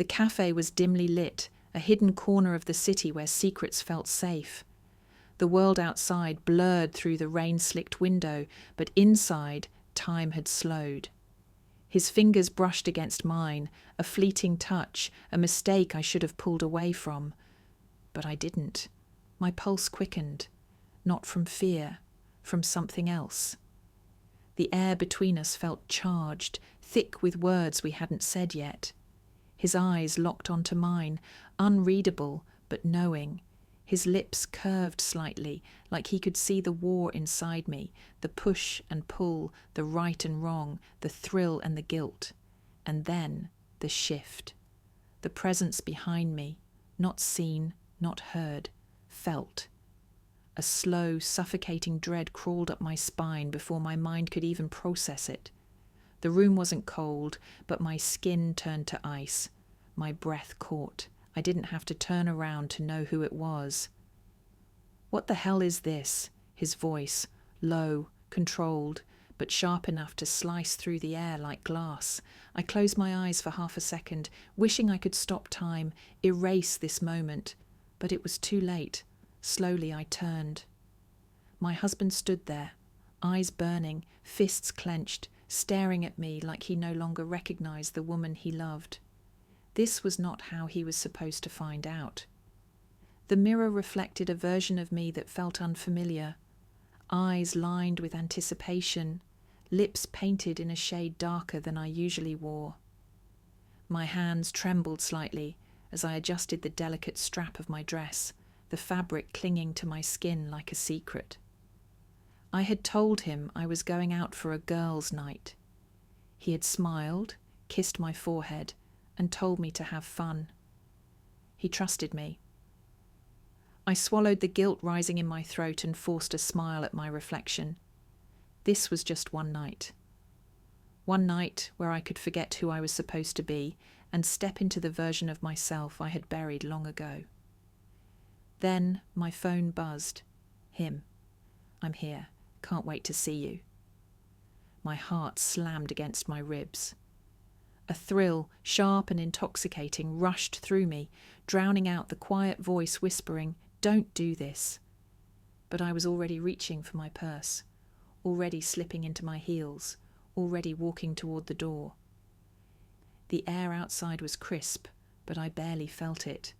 The cafe was dimly lit, a hidden corner of the city where secrets felt safe. The world outside blurred through the rain-slicked window, but inside, time had slowed. His fingers brushed against mine, a fleeting touch, a mistake I should have pulled away from. But I didn't. My pulse quickened, not from fear, from something else. The air between us felt charged, thick with words we hadn't said yet. His eyes locked onto mine, unreadable but knowing. His lips curved slightly, like he could see the war inside me, the push and pull, the right and wrong, the thrill and the guilt. And then the shift. The presence behind me, not seen, not heard, felt. A slow, suffocating dread crawled up my spine before my mind could even process it. The room wasn't cold, but my skin turned to ice. My breath caught. I didn't have to turn around to know who it was. "What the hell is this?" His voice, low, controlled, but sharp enough to slice through the air like glass. I closed my eyes for half a second, wishing I could stop time, erase this moment. But it was too late. Slowly I turned. My husband stood there, eyes burning, fists clenched, staring at me like he no longer recognized the woman he loved. This was not how he was supposed to find out. The mirror reflected a version of me that felt unfamiliar. Eyes lined with anticipation, lips painted in a shade darker than I usually wore. My hands trembled slightly as I adjusted the delicate strap of my dress, the fabric clinging to my skin like a secret. I had told him I was going out for a girls' night. He had smiled, kissed my forehead, and told me to have fun. He trusted me. I swallowed the guilt rising in my throat and forced a smile at my reflection. This was just one night. One night where I could forget who I was supposed to be and step into the version of myself I had buried long ago. Then my phone buzzed. Him. "I'm here. Can't wait to see you." My heart slammed against my ribs. A thrill, sharp and intoxicating, rushed through me, drowning out the quiet voice whispering, "Don't do this." But I was already reaching for my purse, already slipping into my heels, already walking toward the door. The air outside was crisp, but I barely felt it.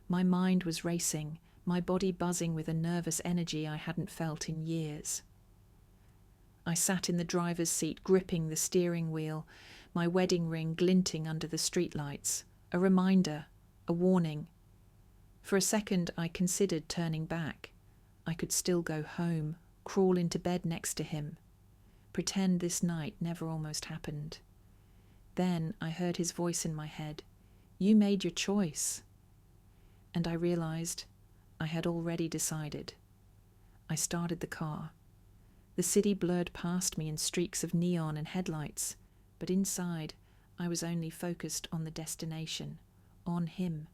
My mind was racing, my body buzzing with a nervous energy I hadn't felt in years. I sat in the driver's seat, gripping the steering wheel, my wedding ring glinting under the streetlights, a reminder, a warning. For a second, I considered turning back. I could still go home, crawl into bed next to him, pretend this night never almost happened. Then I heard his voice in my head. "You made your choice." And I realized I had already decided. I started the car. The city blurred past me in streaks of neon and headlights, but inside I was only focused on the destination, on him.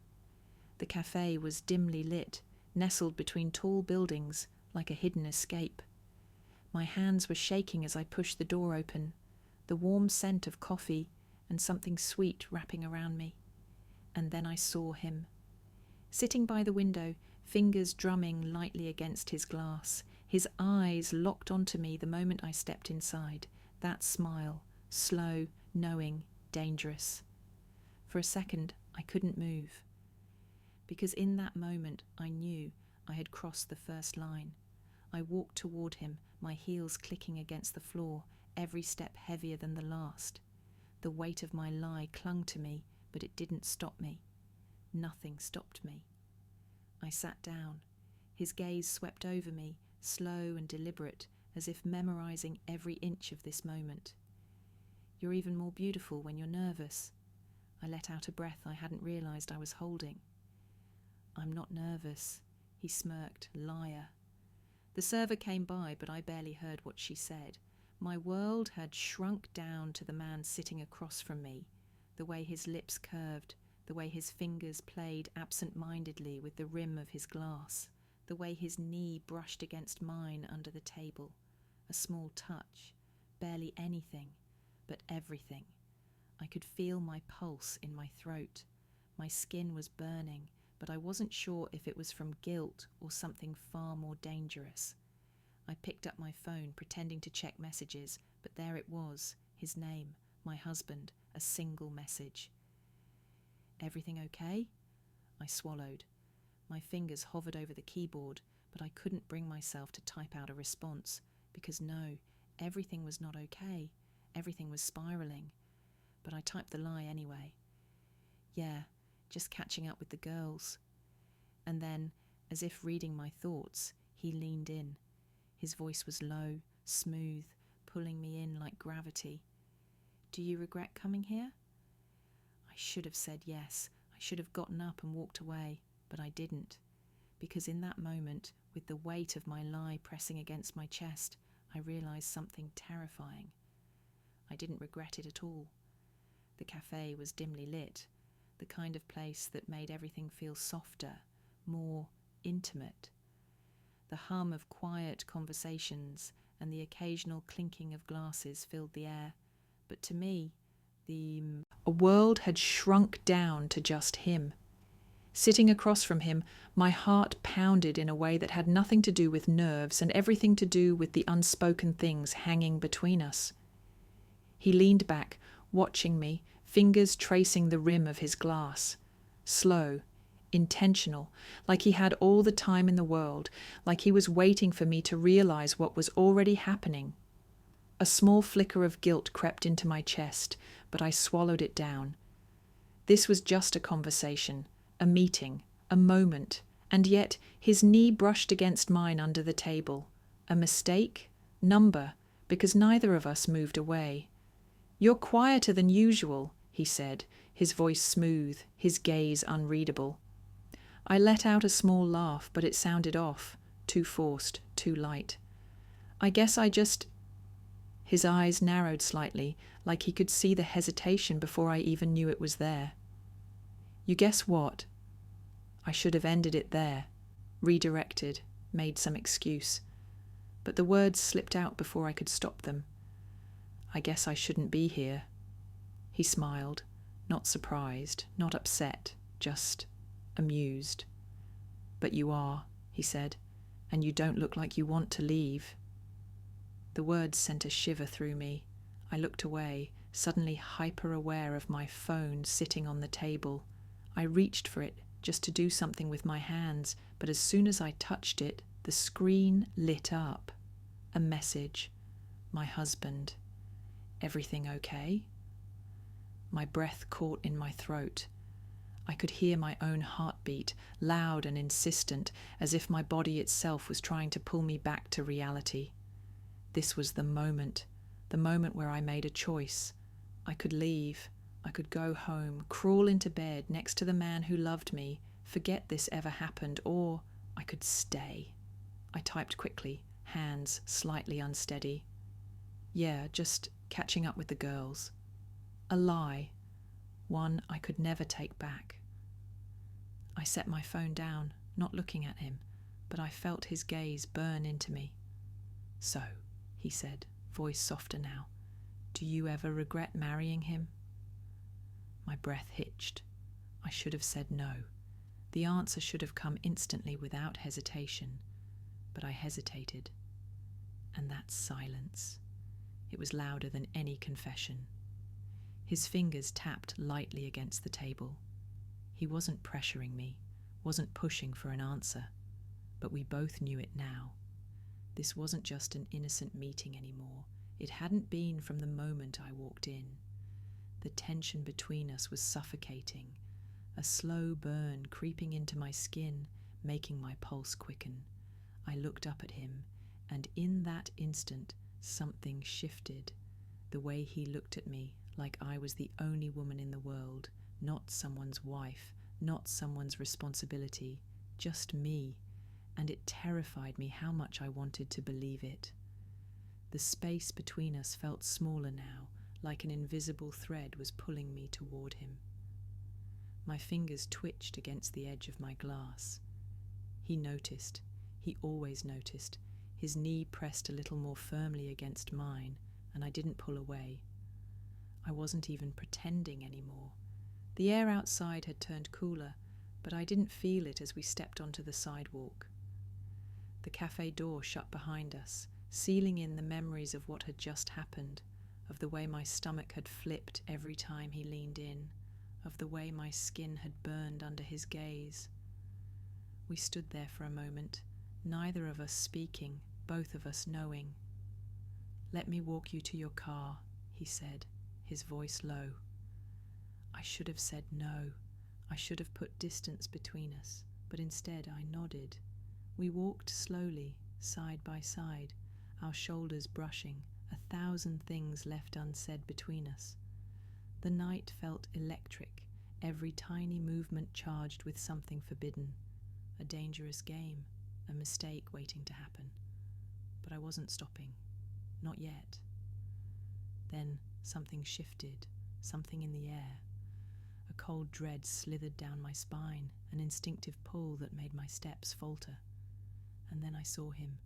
The cafe was dimly lit, nestled between tall buildings like a hidden escape. My hands were shaking as I pushed the door open, the warm scent of coffee and something sweet wrapping around me. And then I saw him. Sitting by the window, fingers drumming lightly against his glass, his eyes locked onto me the moment I stepped inside, that smile, slow, knowing, dangerous. For a second, I couldn't move. Because in that moment, I knew I had crossed the first line. I walked toward him, my heels clicking against the floor, every step heavier than the last. The weight of my lie clung to me, but it didn't stop me. Nothing stopped me. I sat down. His gaze swept over me, slow and deliberate, as if memorizing every inch of this moment. "You're even more beautiful when you're nervous." I let out a breath I hadn't realized I was holding. "I'm not nervous," he smirked, "liar." The server came by, but I barely heard what she said. My world had shrunk down to the man sitting across from me, the way his lips curved, the way his fingers played absent-mindedly with the rim of his glass, the way his knee brushed against mine under the table. A small touch, barely anything, but everything. I could feel my pulse in my throat, My skin was burning, but I wasn't sure if it was from guilt or something far more dangerous. I picked up my phone, pretending to check messages, but there it was, his name, my husband, a single message. "Everything okay?" I swallowed. My fingers hovered over the keyboard, but I couldn't bring myself to type out a response, because no, everything was not okay. Everything was spiraling. But I typed the lie anyway. "Yeah, just catching up with the girls." And then, as if reading my thoughts, he leaned in. His voice was low, smooth, pulling me in like gravity. "Do you regret coming here?" I should have said yes. I should have gotten up and walked away, but I didn't. Because in that moment, with the weight of my lie pressing against my chest, I realized something terrifying. I didn't regret it at all. The cafe was dimly lit, the kind of place that made everything feel softer, more intimate. The hum of quiet conversations and the occasional clinking of glasses filled the air, but to me, a world had shrunk down to just him. Sitting across from him, my heart pounded in a way that had nothing to do with nerves and everything to do with the unspoken things hanging between us. He leaned back, watching me, fingers tracing the rim of his glass. Slow, intentional, like he had all the time in the world, like he was waiting for me to realize what was already happening. A small flicker of guilt crept into my chest, but I swallowed it down. This was just a conversation, a meeting, a moment, and yet his knee brushed against mine under the table. A mistake? Number, because neither of us moved away. "You're quieter than usual," he said, his voice smooth, his gaze unreadable. I let out a small laugh, but it sounded off, too forced, too light. "I guess I just—" His eyes narrowed slightly, like he could see the hesitation before I even knew it was there. "You guess what?" I should have ended it there, redirected, made some excuse. But the words slipped out before I could stop them. "I guess I shouldn't be here." He smiled, not surprised, not upset, just amused. "But you are," he said, "and you don't look like you want to leave." The words sent a shiver through me. I looked away, suddenly hyper-aware of my phone sitting on the table. I reached for it, just to do something with my hands, but as soon as I touched it, the screen lit up. A message. My husband. "Everything okay?" My breath caught in my throat. I could hear my own heartbeat, loud and insistent, as if my body itself was trying to pull me back to reality. This was the moment where I made a choice. I could leave. I could go home, crawl into bed next to the man who loved me, forget this ever happened, or I could stay. I typed quickly, hands slightly unsteady. "Yeah, just catching up with the girls." A lie. One I could never take back. I set my phone down, not looking at him, but I felt his gaze burn into me. "So," he said, voice softer now, "do you ever regret marrying him?" My breath hitched. I should have said no. The answer should have come instantly without hesitation, but I hesitated. And that silence. It was louder than any confession. His fingers tapped lightly against the table. He wasn't pressuring me, wasn't pushing for an answer, but we both knew it now. This wasn't just an innocent meeting anymore. It hadn't been from the moment I walked in. The tension between us was suffocating, a slow burn creeping into my skin, making my pulse quicken. I looked up at him, and in that instant, something shifted. The way he looked at me, like I was the only woman in the world, not someone's wife, not someone's responsibility, just me, and it terrified me how much I wanted to believe it. The space between us felt smaller now, like an invisible thread was pulling me toward him. My fingers twitched against the edge of my glass. He noticed. He always noticed. His knee pressed a little more firmly against mine, and I didn't pull away. I wasn't even pretending anymore. The air outside had turned cooler, but I didn't feel it as we stepped onto the sidewalk. The cafe door shut behind us, sealing in the memories of what had just happened, of the way my stomach had flipped every time he leaned in, of the way my skin had burned under his gaze. We stood there for a moment, neither of us speaking, both of us knowing. "Let me walk you to your car," he said, his voice low. I should have said no. I should have put distance between us, but instead I nodded. We walked slowly, side by side, our shoulders brushing, 1,000 things left unsaid between us. The night felt electric, every tiny movement charged with something forbidden, a dangerous game, a mistake waiting to happen. But I wasn't stopping. Not yet. Then something shifted, something in the air. A cold dread slithered down my spine, an instinctive pull that made my steps falter. And then I saw him,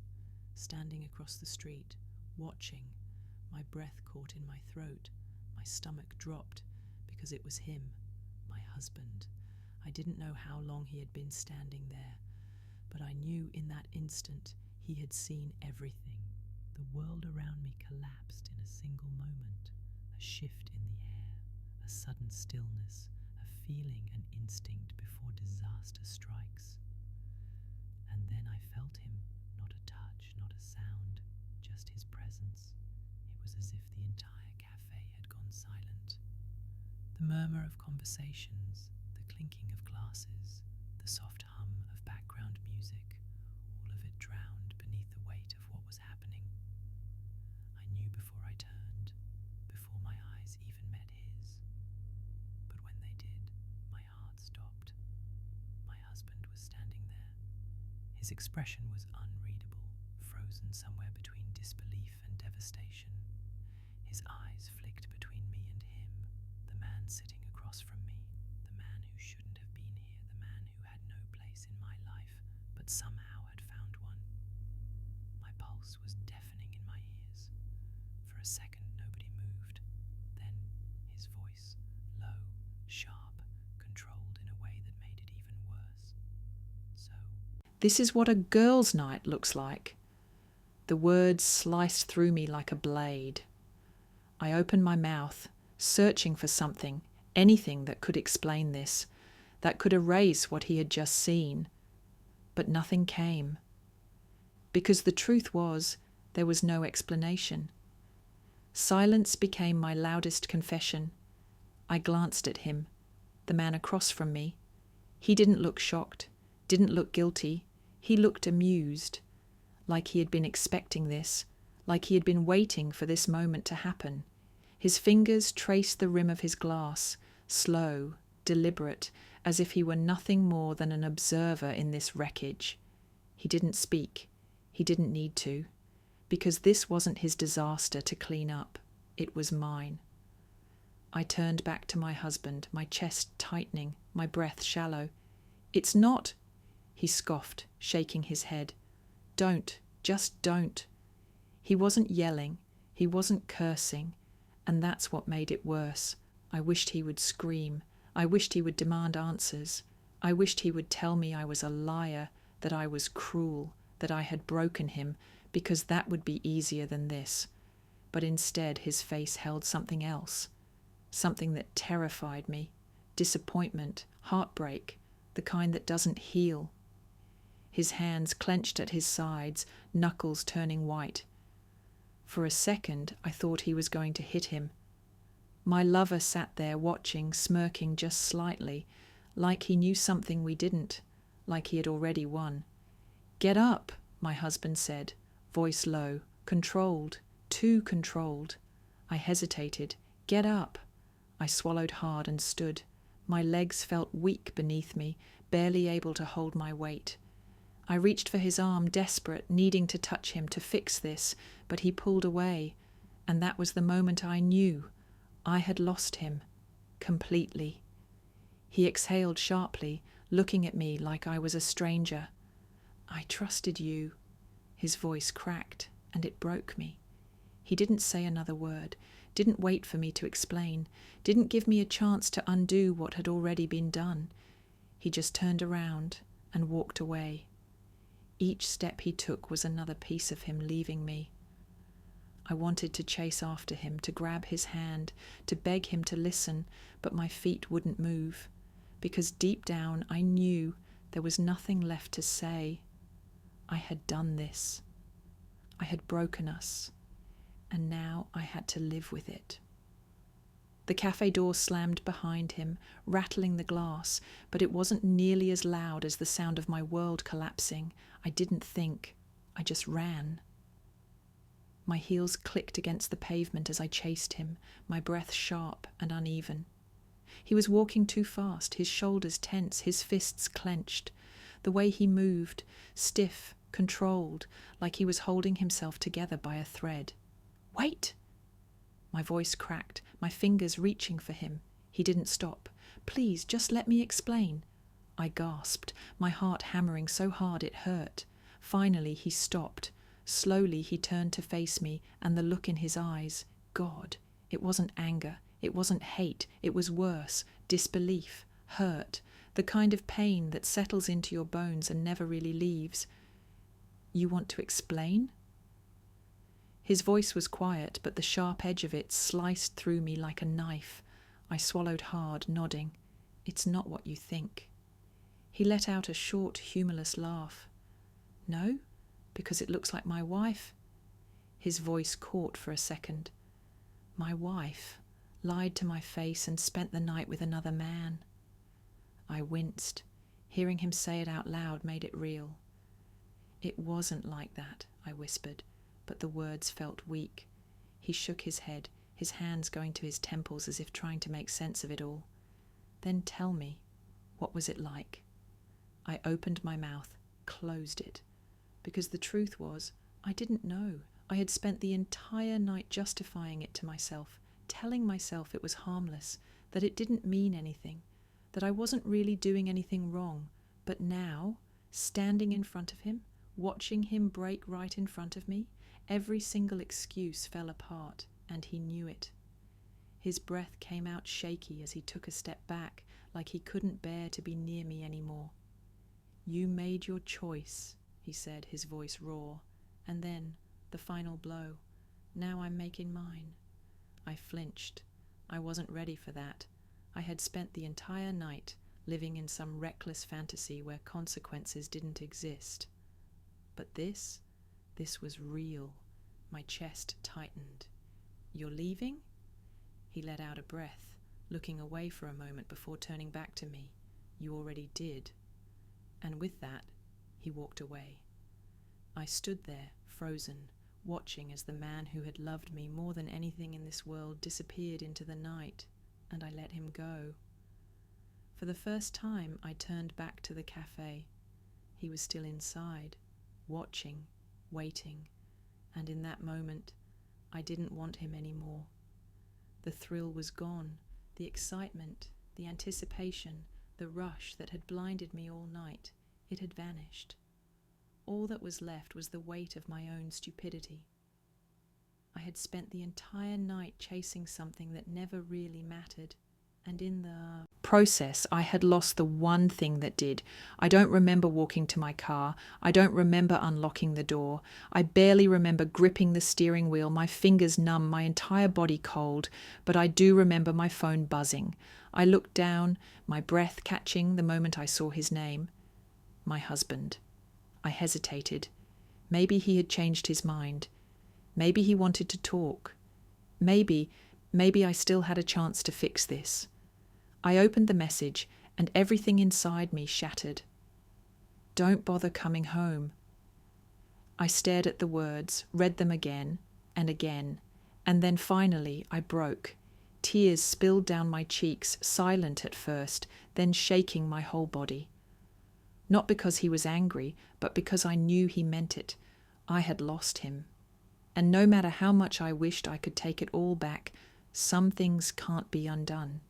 standing across the street, watching, my breath caught in my throat, my stomach dropped, because it was him, my husband. I didn't know how long he had been standing there, but I knew in that instant he had seen everything. The world around me collapsed in a single moment, a shift in the air, a sudden stillness, a feeling, an instinct before disaster strikes. And then I felt him, not a touch, not a sound, just his presence. It was as if the entire cafe had gone silent. The murmur of conversations, the clinking of glasses, the soft hum of background music, all of it drowned beneath the weight of what was happening. I knew before I turned, before my eyes even met his. But when they did, my heart stopped. My husband was standing there. His expression was unreadable, frozen somewhere between disbelief and devastation. His eyes flicked between me and him, the man sitting across from me, the man who shouldn't have been here, the man who had no place in my life, but somehow had found one. My pulse was deafening in my ears. For a second, nobody moved. Then, his voice, low, sharp, controlled in a way that made it even worse. "So, this is what a girl's night looks like." The words sliced through me like a blade. I opened my mouth, searching for something, anything that could explain this, that could erase what he had just seen. But nothing came. Because the truth was, there was no explanation. Silence became my loudest confession. I glanced at him, the man across from me. He didn't look shocked, didn't look guilty. He looked amused, like he had been expecting this, like he had been waiting for this moment to happen. His fingers traced the rim of his glass, slow, deliberate, as if he were nothing more than an observer in this wreckage. He didn't speak. He didn't need to, because this wasn't his disaster to clean up. It was mine. I turned back to my husband, my chest tightening, my breath shallow. "It's not," he scoffed, shaking his head. "Don't, just don't." He wasn't yelling, he wasn't cursing, and that's what made it worse. I wished he would scream. I wished he would demand answers. I wished he would tell me I was a liar, that I was cruel, that I had broken him, because that would be easier than this. But instead his face held something else, something that terrified me, disappointment, heartbreak, the kind that doesn't heal. His hands clenched at his sides, knuckles turning white. For a second, I thought he was going to hit him. My lover sat there watching, smirking just slightly, like he knew something we didn't, like he had already won. "Get up," my husband said, voice low, controlled, too controlled. I hesitated. "Get up." I swallowed hard and stood. My legs felt weak beneath me, barely able to hold my weight. I reached for his arm, desperate, needing to touch him to fix this, but he pulled away, and that was the moment I knew I had lost him, completely. He exhaled sharply, looking at me like I was a stranger. "I trusted you." His voice cracked, and it broke me. He didn't say another word, didn't wait for me to explain, didn't give me a chance to undo what had already been done. He just turned around and walked away. Each step he took was another piece of him leaving me. I wanted to chase after him, to grab his hand, to beg him to listen, but my feet wouldn't move, because deep down I knew there was nothing left to say. I had done this. I had broken us, and now I had to live with it. The cafe door slammed behind him, rattling the glass, but it wasn't nearly as loud as the sound of my world collapsing. I didn't think, I just ran. My heels clicked against the pavement as I chased him, my breath sharp and uneven. He was walking too fast, his shoulders tense, his fists clenched. The way he moved, stiff, controlled, like he was holding himself together by a thread. "Wait!" My voice cracked, my fingers reaching for him. He didn't stop. "Please, just let me explain." I gasped, my heart hammering so hard it hurt. Finally, he stopped. Slowly, he turned to face me, and the look in his eyes, God, it wasn't anger, it wasn't hate, it was worse, disbelief, hurt, the kind of pain that settles into your bones and never really leaves. "You want to explain?" His voice was quiet, but the sharp edge of it sliced through me like a knife. I swallowed hard, nodding. "It's not what you think." He let out a short, humorless laugh. "No? Because it looks like my wife?" His voice caught for a second. "My wife lied to my face and spent the night with another man." I winced. Hearing him say it out loud made it real. "It wasn't like that," I whispered, but the words felt weak. He shook his head, his hands going to his temples as if trying to make sense of it all. "Then tell me, what was it like?" I opened my mouth, closed it, because the truth was, I didn't know. I had spent the entire night justifying it to myself, telling myself it was harmless, that it didn't mean anything, that I wasn't really doing anything wrong. But now, standing in front of him, watching him break right in front of me, every single excuse fell apart, and he knew it. His breath came out shaky as he took a step back, like he couldn't bear to be near me anymore. "You made your choice," he said, his voice raw. And then, the final blow. "Now I'm making mine." I flinched. I wasn't ready for that. I had spent the entire night living in some reckless fantasy where consequences didn't exist. But this was real. My chest tightened. "You're leaving?" He let out a breath, looking away for a moment before turning back to me. "You already did." And with that, he walked away. I stood there, frozen, watching as the man who had loved me more than anything in this world disappeared into the night, and I let him go. For the first time, I turned back to the cafe. He was still inside, watching, waiting, and in that moment, I didn't want him anymore. The thrill was gone, the excitement, the anticipation, the rush that had blinded me all night. It had vanished. All that was left was the weight of my own stupidity. I had spent the entire night chasing something that never really mattered, and in the process I had lost the one thing that did. I don't remember walking to my car. I don't remember unlocking the door. I barely remember gripping the steering wheel, my fingers numb, my entire body cold, but I do remember my phone buzzing. I looked down, my breath catching the moment I saw his name. My husband. I hesitated. Maybe he had changed his mind. Maybe he wanted to talk. Maybe I still had a chance to fix this. I opened the message, and everything inside me shattered. "Don't bother coming home." I stared at the words, read them again, and then finally I broke. Tears spilled down my cheeks, silent at first, then shaking my whole body. Not because he was angry, but because I knew he meant it. I had lost him. And no matter how much I wished I could take it all back, some things can't be undone.